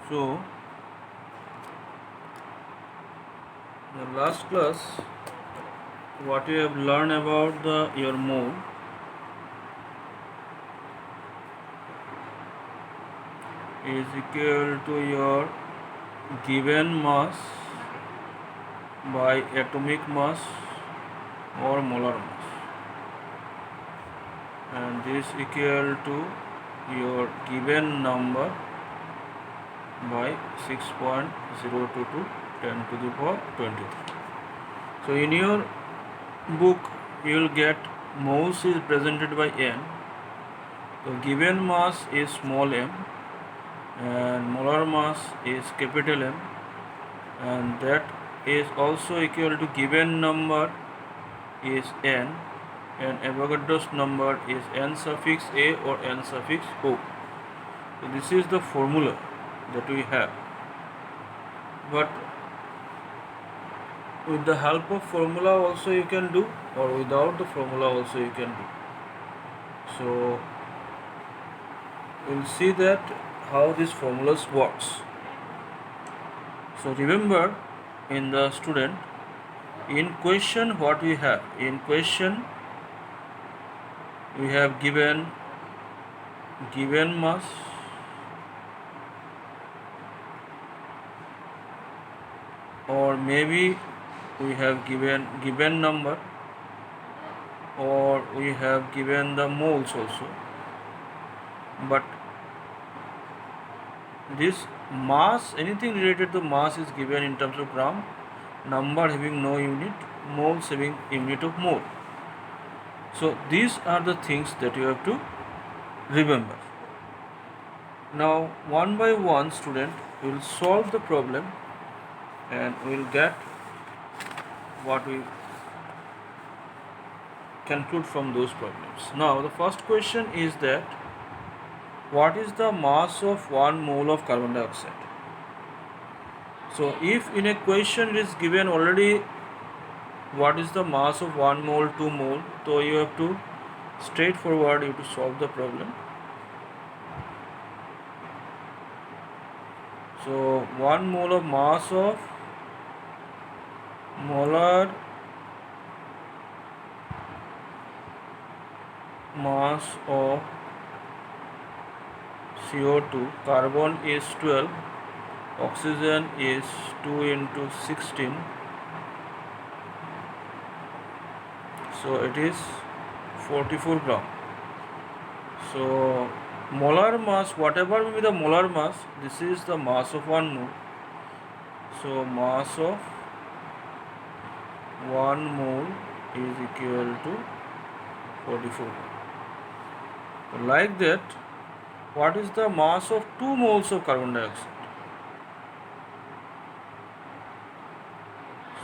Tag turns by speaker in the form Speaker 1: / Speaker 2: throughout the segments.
Speaker 1: So, in the last class, what you have learned about your mole is equal to your given mass by atomic mass or molar mass, and this equal to your given number by 6.022 10 to the power 23. So in your book you will get moles is presented by n. So given mass is small m and molar mass is capital M, and that is also equal to given number is n and Avogadro's number is n suffix a or n suffix o. So this is the formula that we have, but with the help of formula also you can do, or without the formula also you can do. So we'll see that how these formulas works. So remember, in the student, in question what we have? In question we have given mass, or maybe we have given number, or we have given the moles also. But this mass, anything related to mass is given in terms of gram, number having no unit, moles having unit of mole. So these are the things that you have to remember. Now one by one, student, we will solve the problem and we will get what we conclude from those problems. Now the first question is that what is the mass of 1 mole of carbon dioxide? So if in a question it is given already what is the mass of 1 mole, 2 mole, so you have to straightforward you have to solve the problem. So 1 mole of mass of molar mass of CO2, carbon is 12, oxygen is 2 into 16, so it is 44 gram. So molar mass, whatever will be the molar mass, this is the mass of 1 mole. So mass of 1 mole is equal to 44. Like that, what is the mass of 2 moles of carbon dioxide?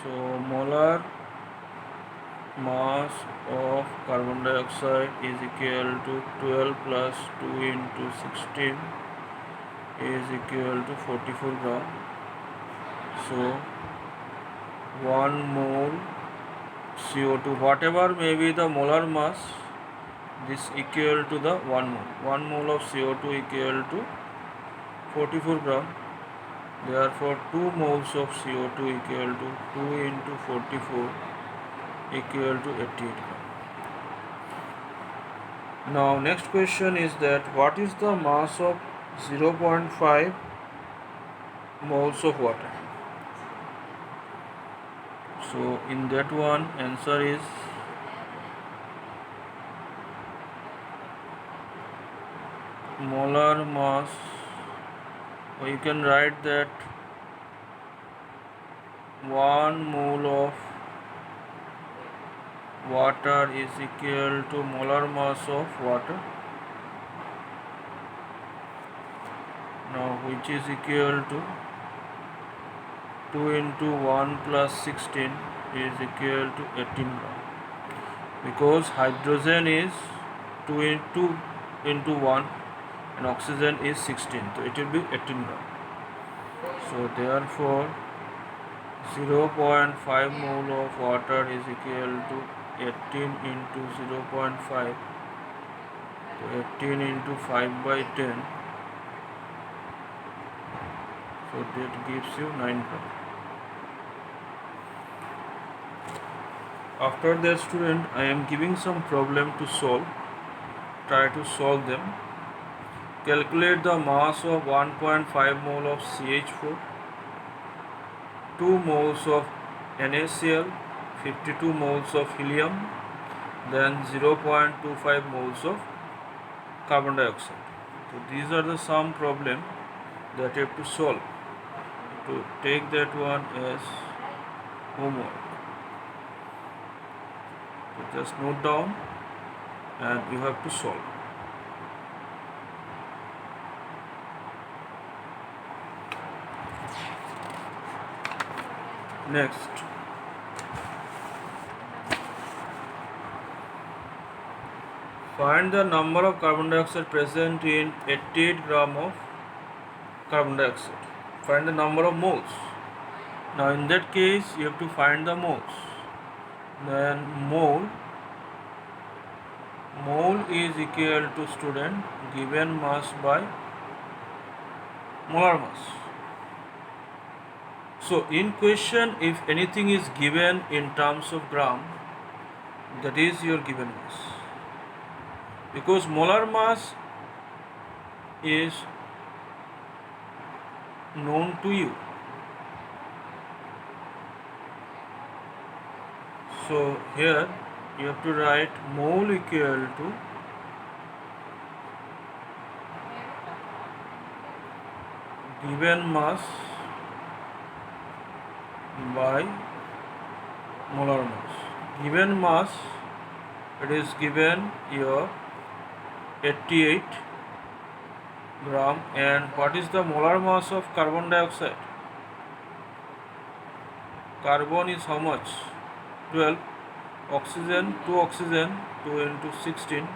Speaker 1: So molar mass of carbon dioxide is equal to 12 plus 2 into 16 is equal to 44 gram. So 1 mole CO2, whatever may be the molar mass, this equal to the 1 mole. 1 mole of CO2 equal to 44 gram. Therefore 2 moles of CO2 equal to 2 into 44 equal to 88 gram. Now next question is that what is the mass of 0.5 moles of water? So in that one, answer is molar mass, or you can write that 1 mole of water is equal to molar mass of water, now which is equal to 2 into 1 plus 16 is equal to 18 gram, because hydrogen is 2 into 1 and oxygen is 16, so it will be 18 gram. So therefore 0.5 mole of water is equal to 18 into 0.5, so 18 into 5 by 10 So that gives you 9 gram. After that, student, I am giving some problem to solve. Try to solve them. Calculate the mass of 1.5 mole of CH4, 2 moles of NaCl, 52 moles of helium, then 0.25 moles of carbon dioxide. So these are the some problem that you have to solve. To take that one as homework. So just note down and you have to solve. Next, find the number of carbon dioxide present in 88 gram of carbon dioxide. Find the number of moles. Now in that case you have to find the moles. Then mole is equal to, student, given mass by molar mass. So in question, if anything is given in terms of gram, that is your given mass, because molar mass is known to you. So here you have to write mole equal to given mass by molar mass. Given mass, it is given your 88 gram. And what is the molar mass of carbon dioxide? Carbon is how much? 12. Oxygen, 2 oxygen, 2 into 16,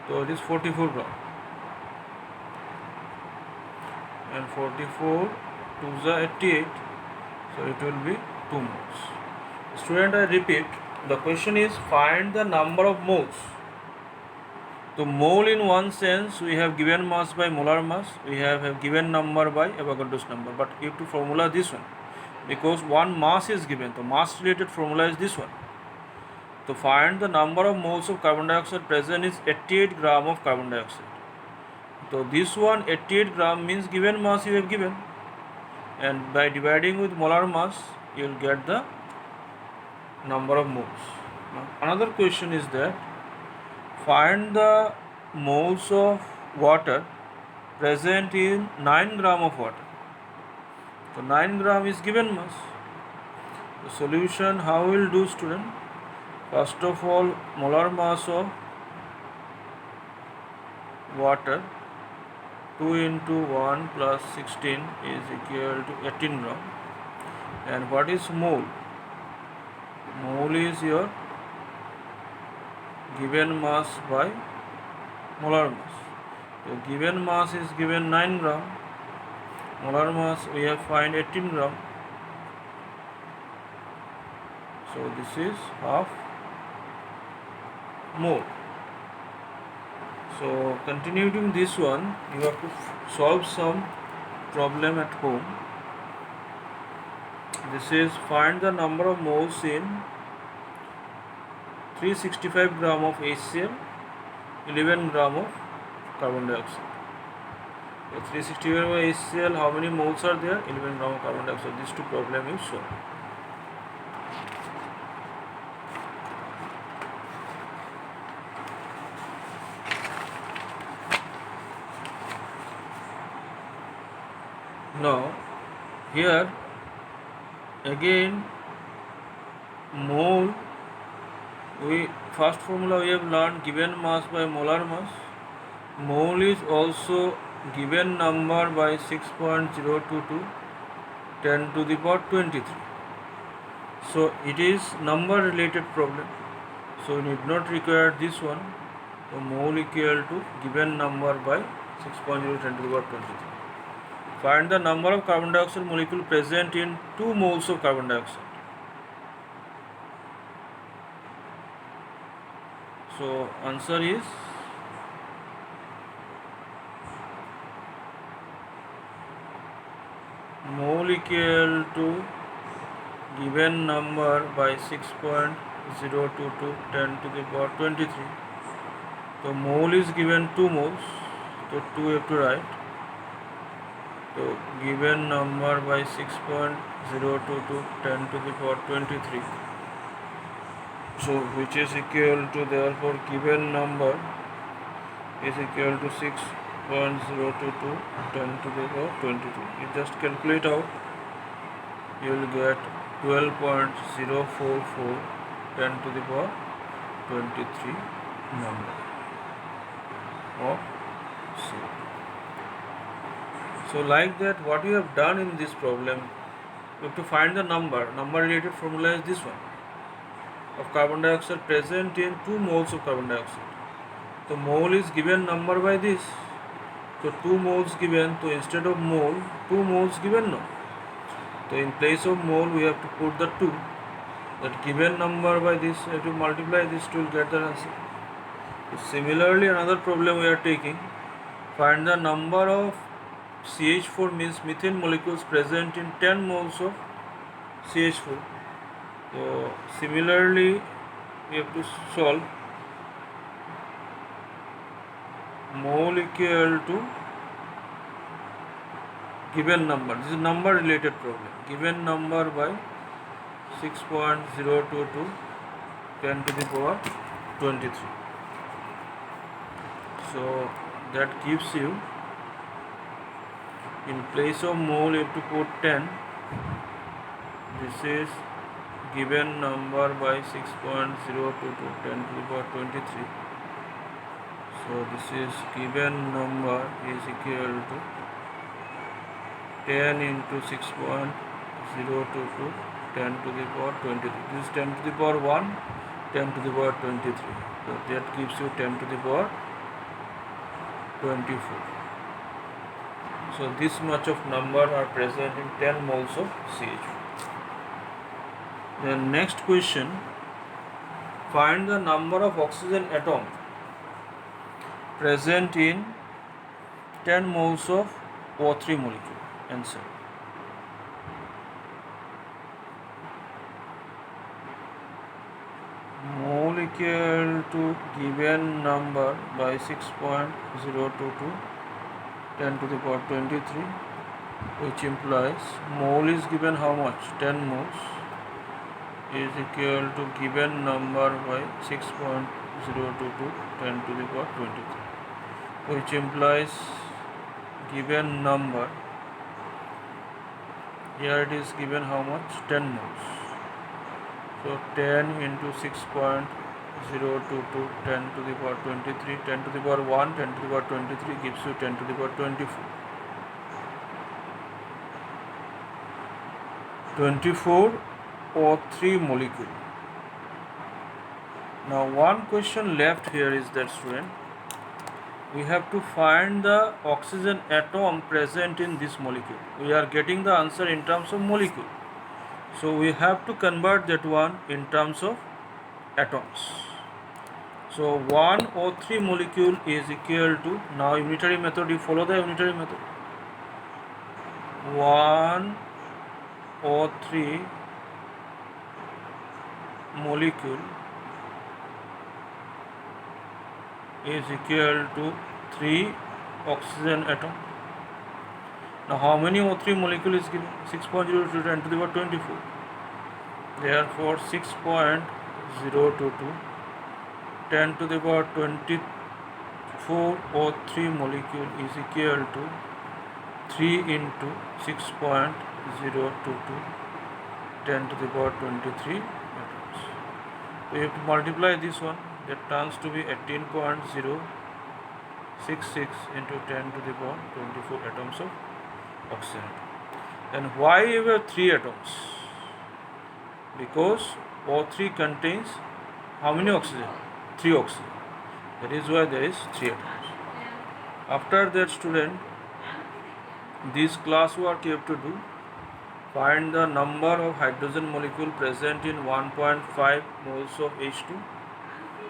Speaker 1: so it is 44 gram. And 44 to the 88, so it will be 2 moles. Student, I repeat, the question is find the number of moles. So mole, in one sense, we have given mass by molar mass, we have given number by Avogadro's number, but you have to formula this one, because one mass is given, so mass related formula is this one. To find the number of moles of carbon dioxide present is 88 gram of carbon dioxide. So this one 88 gram means given mass you have given, and by dividing with molar mass you will get the number of moles. Now, another question is that find the moles of water present in 9 gram of water. So 9 gram is given mass. The solution, how we will do, student? First of all, molar mass of water 2 into 1 plus 16 is equal to 18 gram. And what is mole? Mole is your given mass by molar mass. So given mass is given 9 gram. Molar mass we have find 18 gram. So this is half mole. So continuing this one, you have to solve some problem at home. This is find the number of moles in 365 gram of HCl, 11 gram of carbon dioxide. So 365 gram of HCl, how many moles are there? 11 gram of carbon dioxide. These two problems you solve. Now here again mole, we first formula we have learned given mass by molar mass. Mole is also given number by 6.022 10 to the power 23. So it is number related problem, so you need not require this one. So mole equal to given number by 6.0 10 to the power 23. Find the number of carbon dioxide molecule present in 2 moles of carbon dioxide. So answer is mole equal to given number by 6.022 10 to the power 23. So mole is given 2 moles, so 2 have to write. So given number by 6.022 10 to the power 23. So which is equal to, therefore given number is equal to 6.022 10 to the power 22. You just calculate out, you will get 12.044 10 to the power 23 number of C. So like that, what you have done in this problem, you have to find the number related formula is this one, of carbon dioxide present in 2 moles of carbon dioxide. So mole is given number by this, so 2 moles given, so instead of mole 2 moles given, no, so in place of mole we have to put the 2, that given number by this, we have to multiply this to get the answer. So similarly, another problem we are taking, find the number of CH4 means methane molecules present in 10 moles of CH4. So similarly we have to solve mole equal to given number. This is number related problem. Given number by 6.022 10 to the power 23. So that gives you, in place of mole you have to put 10. This is given number by 6.022 10 to the power 23. So this is given number is equal to 10 into 6.022 10 to the power 23. This is 10 to the power 1, 10 to the power 23. So that gives you 10 to the power 24. So this much of number are present in 10 moles of CH4. The next question, find the number of oxygen atom present in 10 moles of O3 molecule. Answer. Mole equal to given number by 6.022 10 to the power 23, which implies mole is given how much? 10 moles is equal to given number by 6.022 10 to the power 23, which implies given number, here it is given how much? 10 moles. So 10 into 6.022 10 to the power 23, 10 to the power 1, 10 to the power 23 gives you 10 to the power 24. 24 O3 molecule. Now one question left here is that, student, we have to find the oxygen atom present in this molecule. We are getting the answer in terms of molecule. So we have to convert that one in terms of atoms. So 1 O3 molecule is equal to, now unitary method, you follow the unitary method. 1 O3 molecule is equal to 3 oxygen atom. Now how many O3 molecule is given? 6.022 10 to the power 24. Therefore 6.022 10 to the power 24 O3 molecule is equal to 3 into 6.022 10 to the power 23 atoms. So you have to multiply this one, that turns to be 18.066 into 10 to the power 24 atoms of oxygen. And why you have 3 atoms? Because O3 contains how many oxygen? 3 oxygen. That is why there is 3 atoms. After that, student, this class work you have to do. Find the number of hydrogen molecule present in 1.5 moles of H2.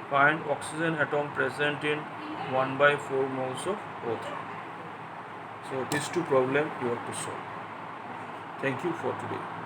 Speaker 1: Find oxygen atom present in 1/4 moles of O3. So these two problems you have to solve. Thank you for today.